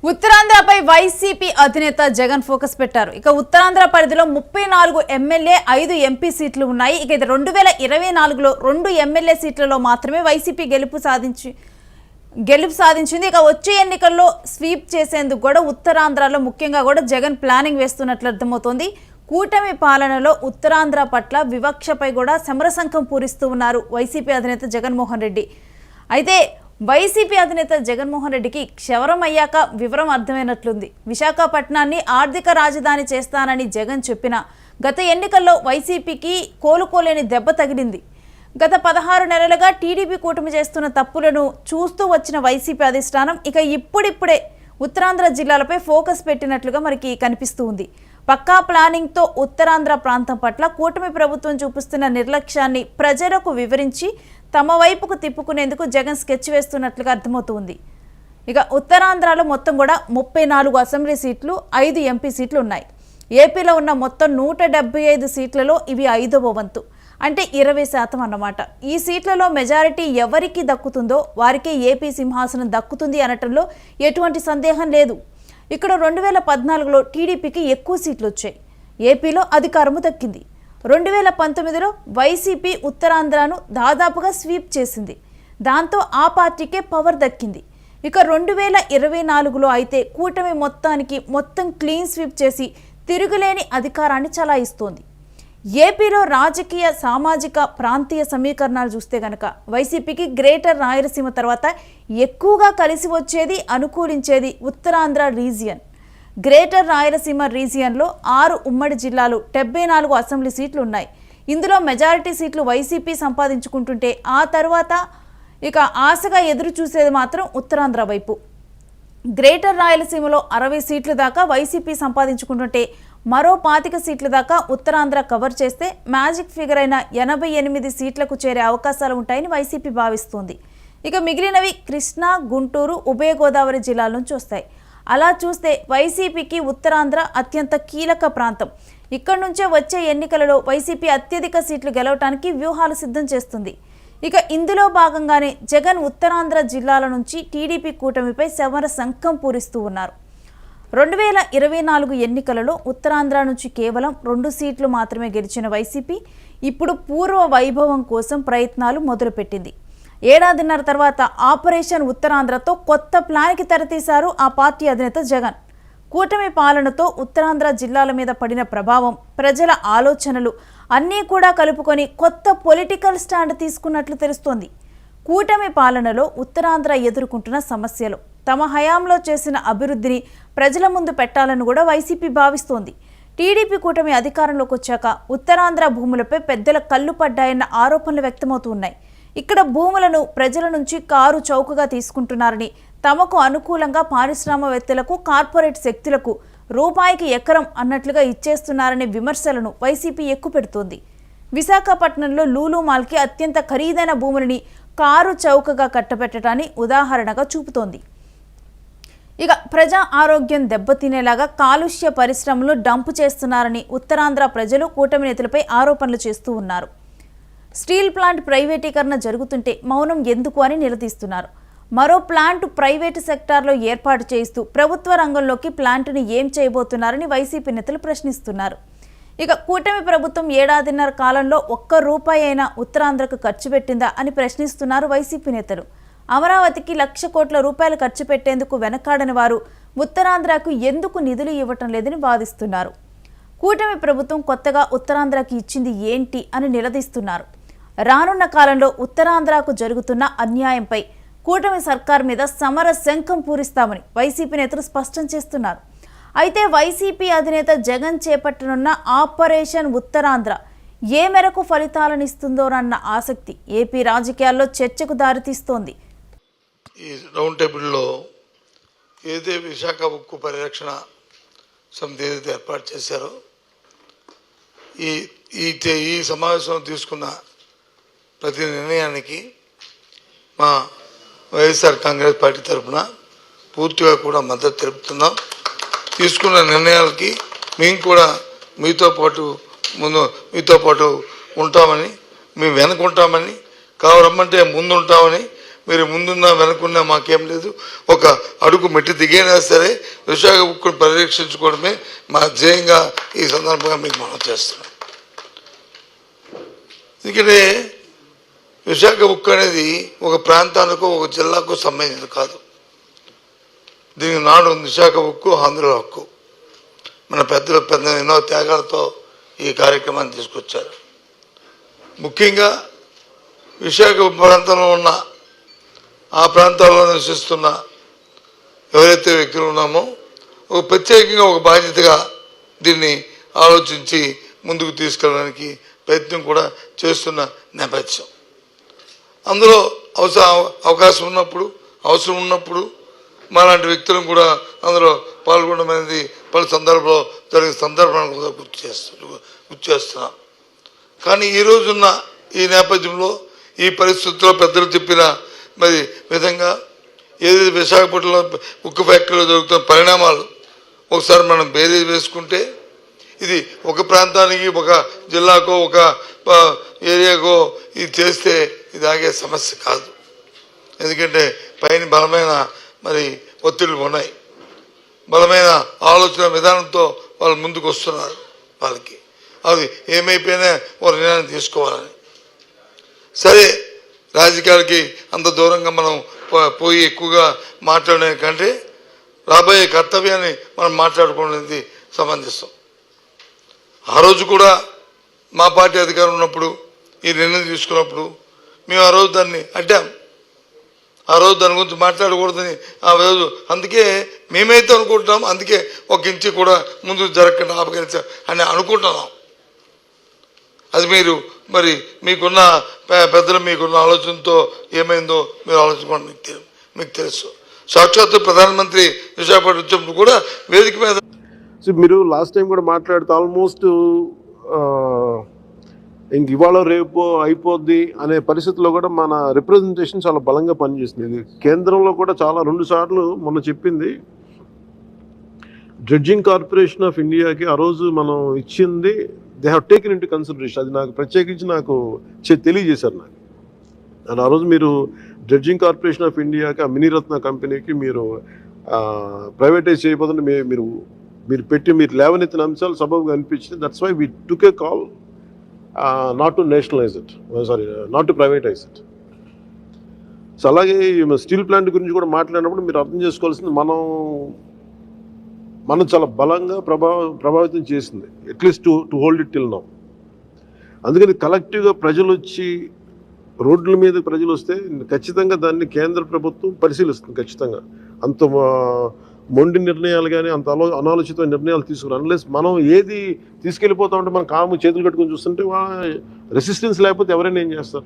ఉత్తరాంధ్రపై YCP అధినేత Jagan focus పెట్టారు. ఇక ఉత్తరాంధ్ర పరిధిలో 34 ఎమ్మెల్యే 5 ఎంపీ సీట్లు ఉన్నాయి. ఇక ఇది 2024లో 2 ఎమ్మెల్యే సీట్లలో మాత్రమే వైసీపీ గెలుపు సాధించింది. ఇక వచ్చే ఎన్నికల్లో స్వీప్ చేసేందుకు కూడా ఉత్తరాంధ్రలో ముఖ్యంగా కూడా జగన్ ప్లానింగ్ వేస్తున్నట్లు అర్థమవుతోంది. కూటమి పాలనలో ఉత్తరాంధ్ర పట్ల వివక్షపై కూడా సమరశంఖం పూరిస్తూ ఉన్నారు వైసీపీ అధినేత జగన్మోహన్ రెడ్డి. అయితే వైసీపీ అధినేత జగన్మోహన్ రెడ్డికి క్షవరం అయ్యాక వివరం అర్థమైనట్లుంది. విశాఖపట్నాన్ని ఆర్థిక రాజధాని చేస్తానని జగన్ చెప్పినా గత ఎన్నికల్లో వైసీపీకి కోలుకోలేని దెబ్బ తగిలింది. గత 16 నెలలుగా టీడీపీ కూటమి చేస్తున్న తప్పులను చూస్తూ వచ్చిన వైసీపీ అధిష్టానం ఇక ఇప్పుడిప్పుడే ఉత్తరాంధ్ర జిల్లాలపై ఫోకస్ పెట్టినట్లుగా మనకి కనిపిస్తూ ఉంది. పక్కా ప్లానింగ్తో ఉత్తరాంధ్ర ప్రాంతం పట్ల కూటమి ప్రభుత్వం చూపిస్తున్న నిర్లక్ష్యాన్ని ప్రజలకు వివరించి తమ వైపుకు తిప్పుకునేందుకు జగన్ స్కెచ్ వేస్తున్నట్లుగా అర్థమవుతుంది. ఇక ఉత్తరాంధ్రలో మొత్తం కూడా 34 అసెంబ్లీ సీట్లు 5 ఎంపీ సీట్లు ఉన్నాయి. ఏపీలో ఉన్న మొత్తం 175 సీట్లలో ఇవి 5వ వంతు, అంటే 20% అన్నమాట. ఈ సీట్లలో మెజారిటీ ఎవరికి దక్కుతుందో వారికే ఏపీ సింహాసనం దక్కుతుంది అనటంలో ఎటువంటి సందేహం లేదు. ఇక్కడ 2014లో టీడీపీకి ఎక్కువ సీట్లు వచ్చాయి, ఏపీలో అధికారము దక్కింది. 2019లో వైసీపీ ఉత్తరాంధ్రను దాదాపుగా స్వీప్ చేసింది, దాంతో ఆ పార్టీకే పవర్ దక్కింది. ఇక 2024లో అయితే కూటమి మొత్తం క్లీన్ స్వీప్ చేసి తిరుగులేని అధికారాన్ని చలాయిస్తోంది. ఏపీలో రాజకీయ సామాజిక ప్రాంతీయ సమీకరణాలు చూస్తే గనక వైసీపీకి గ్రేటర్ రాయలసీమ తర్వాత ఎక్కువగా కలిసి వచ్చేది అనుకూలించేది ఉత్తరాంధ్ర రీజియన్. గ్రేటర్ రాయలసీమ రీజియన్లో 6 ఉమ్మడి జిల్లాలు 74 అసెంబ్లీ సీట్లు ఉన్నాయి. ఇందులో మెజారిటీ సీట్లు వైసీపీ సంపాదించుకుంటుంటే ఆ తర్వాత ఇక ఆశగా ఎదురు చూసేది మాత్రం ఉత్తరాంధ్ర వైపు. గ్రేటర్ రాయలసీమలో 60 సీట్ల దాకా వైసీపీ సంపాదించుకుంటుంటే మరో 25 సీట్ల దాకా ఉత్తరాంధ్ర కవర్ చేస్తే మ్యాజిక్ ఫిగర్ అయిన 88 సీట్లకు చేరే అవకాశాలు ఉంటాయని వైసీపీ భావిస్తోంది. ఇక మిగిలినవి కృష్ణా, గుంటూరు, ఉభయ గోదావరి జిల్లాల నుంచి వస్తాయి. అలా చూస్తే వైసీపీకి ఉత్తరాంధ్ర అత్యంత కీలక ప్రాంతం. ఇక్కడి నుంచే వచ్చే ఎన్నికలలో వైసీపీ అత్యధిక సీట్లు గెలవటానికి వ్యూహాలు సిద్ధం చేస్తుంది. ఇక ఇందులో భాగంగానే జగన్ ఉత్తరాంధ్ర జిల్లాల నుంచి టీడీపీ కూటమిపై సమర శంఖం పూరిస్తూ ఉన్నారు. 2024 ఎన్నికలలో ఉత్తరాంధ్ర నుంచి కేవలం 2 సీట్లు మాత్రమే గెలిచిన వైసీపీ ఇప్పుడు పూర్వ వైభవం కోసం ప్రయత్నాలు మొదలుపెట్టింది. ఏడాదిన్నర తర్వాత ఆపరేషన్ ఉత్తరాంధ్రతో కొత్త ప్లాన్కి తెరతీశారు ఆ పార్టీ అధినేత జగన్. కూటమి పాలనతో ఉత్తరాంధ్ర జిల్లాల మీద పడిన ప్రభావం, ప్రజల ఆలోచనలు అన్నీ కూడా కలుపుకొని కొత్త పొలిటికల్ స్టాండ్ తీసుకున్నట్లు తెలుస్తోంది. కూటమి పాలనలో ఉత్తరాంధ్ర ఎదుర్కొంటున్న సమస్యలు, తమ హయాంలో చేసిన అభివృద్ధిని ప్రజల ముందు పెట్టాలని కూడా వైసీపీ భావిస్తోంది. టీడీపీ కూటమి అధికారంలోకి వచ్చాక ఉత్తరాంధ్ర భూములపై పెద్దల కళ్ళు పడ్డాయన్న ఆరోపణలు వ్యక్తమవుతున్నాయి. ఇక్కడ భూములను ప్రజల నుంచి కారు చౌకగా తీసుకుంటున్నారని, తమకు అనుకూలంగా పారిశ్రామికవేత్తలకు, కార్పొరేట్ శక్తులకు రూపాయికి ఎకరం అన్నట్లుగా ఇచ్చేస్తున్నారనే విమర్శలను వైసీపీ ఎక్కుపెడుతోంది. విశాఖపట్నంలో లూలు మాల్కి అత్యంత ఖరీదైన భూములని కారు చౌకగా కట్టబెట్టడాన్ని ఉదాహరణగా చూపుతోంది. ఇక ప్రజా ఆరోగ్యం దెబ్బతినేలాగా కాలుష్య పరిశ్రమలు డంపు చేస్తున్నారని ఉత్తరాంధ్ర ప్రజలు కూటమి నేతలపై ఆరోపణలు చేస్తూ ఉన్నారు. స్టీల్ ప్లాంట్ ప్రైవేటీకరణ జరుగుతుంటే మౌనం ఎందుకు అని నిలదీస్తున్నారు. మరో ప్లాంట్ ప్రైవేటు సెక్టార్లో ఏర్పాటు చేయిస్తూ ప్రభుత్వ రంగంలోకి ప్లాంటుని ఏం చేయబోతున్నారని వైసీపీ నేతలు ప్రశ్నిస్తున్నారు. ఇక కూటమి ప్రభుత్వం ఏడాదిన్నర కాలంలో ₹1 అయినా ఉత్తరాంధ్రకు ఖర్చు పెట్టిందా అని ప్రశ్నిస్తున్నారు వైసీపీ నేతలు. అమరావతికి ₹1,00,000 కోట్ల ఖర్చు పెట్టేందుకు వెనకాడని వారు ఉత్తరాంధ్రకు ఎందుకు నిధులు ఇవ్వటం లేదని వాదిస్తున్నారు. కూటమి ప్రభుత్వం కొత్తగా ఉత్తరాంధ్రకి ఇచ్చింది ఏంటి అని నిలదీస్తున్నారు. రానున్న కాలంలో ఉత్తరాంధ్రకు జరుగుతున్న అన్యాయంపై కూటమి సర్కార్ మీద సమర శంఖం పూరిస్తామని వైసీపీ నేతలు స్పష్టం చేస్తున్నారు. అయితే వైసీపీ అధినేత జగన్ చేపట్టనున్న ఆపరేషన్ ఉత్తరాంధ్ర ఏ మేరకు ఫలితాలను ఇస్తుందోనన్న ఆసక్తి ఏపీ రాజకీయాల్లో చర్చకు దారితీస్తోంది. ఈ రౌండ్ టేబుల్లో ఏదైతే విశాఖ ఉక్కు పరిరక్షణ సమితి ఏదైతే ఏర్పాటు చేశారో ఈ సమావేశంలో తీసుకున్న ప్రతి నిర్ణయానికి మా వైఎస్ఆర్ కాంగ్రెస్ పార్టీ తరఫున పూర్తిగా కూడా మద్దతు తెలుపుతున్నాం. తీసుకున్న నిర్ణయాలకి మేము కూడా మీతో పాటు ఉంటామని, మేము వెనుకుంటామని, కావాలమ్మంటే ముందు ఉంటామని మీరు ముందున్నా వెనుకున్నా మాకేం లేదు. ఒక అడుగు మెట్టి దిగైనా సరే విశాఖ ఉక్కును పరిరక్షించుకోవడమే మా ధ్యేయంగా ఈ సందర్భంగా మీకు మనం చేస్తున్నాం. ఎందుకంటే విశాఖ ఉక్కు అనేది ఒక ప్రాంతానికో ఒక జిల్లాకు సంబంధించింది కాదు. దీనికి నాడు విశాఖ ఉక్కు ఆంధ్రుల హక్కు. మన పెద్ద ఎన్నో త్యాగాలతో ఈ కార్యక్రమాన్ని తీసుకొచ్చారు. ముఖ్యంగా విశాఖ ప్రాంతంలో ఉన్న ఆ ప్రాంతాల్లో నివసిస్తున్న ఎవరైతే వ్యక్తులు ఉన్నామో ఒక ప్రత్యేకంగా ఒక బాధ్యతగా దీన్ని ఆలోచించి ముందుకు తీసుకెళ్ళడానికి ప్రయత్నం కూడా చేస్తున్న నేపథ్యం. అందులో అవకాశం ఉన్నప్పుడు అవసరం ఉన్నప్పుడు మాలాంటి వ్యక్తులను కూడా అందులో పాల్గొనడం అనేది పలు సందర్భంలో జరిగిన సందర్భాన్ని కూడా గుర్తు చేస్తున్నాం. కానీ ఈరోజున్న ఈ నేపథ్యంలో ఈ పరిస్థితుల్లో పెద్దలు చెప్పిన మరి విధంగా ఏదైతే విశాఖపట్నంలో ఉక్కు ఫ్యాక్టరీలో జరుగుతున్న పరిణామాలు ఒకసారి మనం బేరీజ్ వేసుకుంటే ఇది ఒక ప్రాంతానికి ఒక జిల్లాకో ఒక ఏరియాకో ఇది చేస్తే ఇది ఆగే సమస్య కాదు. ఎందుకంటే పైన బలమైన మరి ఒత్తిళ్లు ఉన్నాయి, బలమైన ఆలోచన విధానంతో వాళ్ళు ముందుకు వస్తున్నారు. వాళ్ళకి అది ఏమైపోయినా ఒక నిర్ణయం తీసుకోవాలని. సరే, రాజకీయాలకి అంత దూరంగా మనం పోయి ఎక్కువగా మాట్లాడే కంటే రాబోయే కర్తవ్యాన్ని మనం మాట్లాడుకునేది సమంజసం. ఆ రోజు కూడా మా పార్టీ అధికారం ఉన్నప్పుడు ఈ నిర్ణయం తీసుకున్నప్పుడు మేము ఆ రోజు దాన్ని అడ్డాం. ఆ రోజు దాని గురించి మాట్లాడకూడదని ఆ రోజు అందుకే మేమైతే అనుకుంటున్నాం. అందుకే ఒక ఇంచి కూడా ముందు జరగకుండా ఆపగలిచాం అని అనుకుంటున్నాం. అది మీరు మరి మీకున్న పెద్దలు మీకున్న ఆలోచనతో ఏమైందో మీరు ఆలోచించుకోండి, మీకు తెలుసు. సాక్షాత్తు ప్రధానమంత్రి విశాఖపట్నం వచ్చినప్పుడు కూడా వేదిక మీద మీరు లాస్ట్ టైం కూడా మాట్లాడితే ఆల్మోస్ట్ ఇంక ఇవాళ రేపు అయిపోద్ది అనే పరిస్థితిలో కూడా మన రిప్రజెంటేషన్ చాలా బలంగా పనిచేస్తుంది. ఇది కేంద్రంలో కూడా చాలా 2 సార్లు మొన్న చెప్పింది. డ్రెడ్జింగ్ కార్పొరేషన్ ఆఫ్ ఇండియాకి ఆ రోజు మనం ఇచ్చింది they have taken in to consideration. అది నాకు ప్రత్యేకించి నాకు తెలియజేశారు నాకు. అండ్ ఆ రోజు మీరు డ్రెడ్జింగ్ కార్పొరేషన్ ఆఫ్ ఇండియాకి ఆ మినీరత్న కంపెనీకి మీరు ప్రైవేటైజ్ చేయబోతుంటే మీరు లేవనెత్తిన అంశాలు సబబుగా అనిపించింది. That's why we took a call not to nationalise it, not to privatise it. So అలాగే స్టీల్ ప్లాంట్ గురించి కూడా మాట్లాడినప్పుడు మీరు అర్థం చేసుకోవాల్సింది మనం చాలా బలంగా ప్రభావితం చేసింది, at least to hold it till now. అందుకని కలెక్టివ్గా ప్రజలు వచ్చి రోడ్ల మీద ప్రజలు వస్తే ఖచ్చితంగా దాన్ని కేంద్ర ప్రభుత్వం పరిశీలిస్తుంది. ఖచ్చితంగా అంత మొండి నిర్ణయాలు కానీ అంత అనాలోచిత నిర్ణయాలు తీసుకుని అన్లెస్ మనం ఏది తీసుకెళ్ళిపోతా ఉంటే మనం చేతులు కట్టుకొని చూస్తుంటే రెసిస్టెన్స్ లేకపోతే ఎవరైనా ఏం చేస్తారు?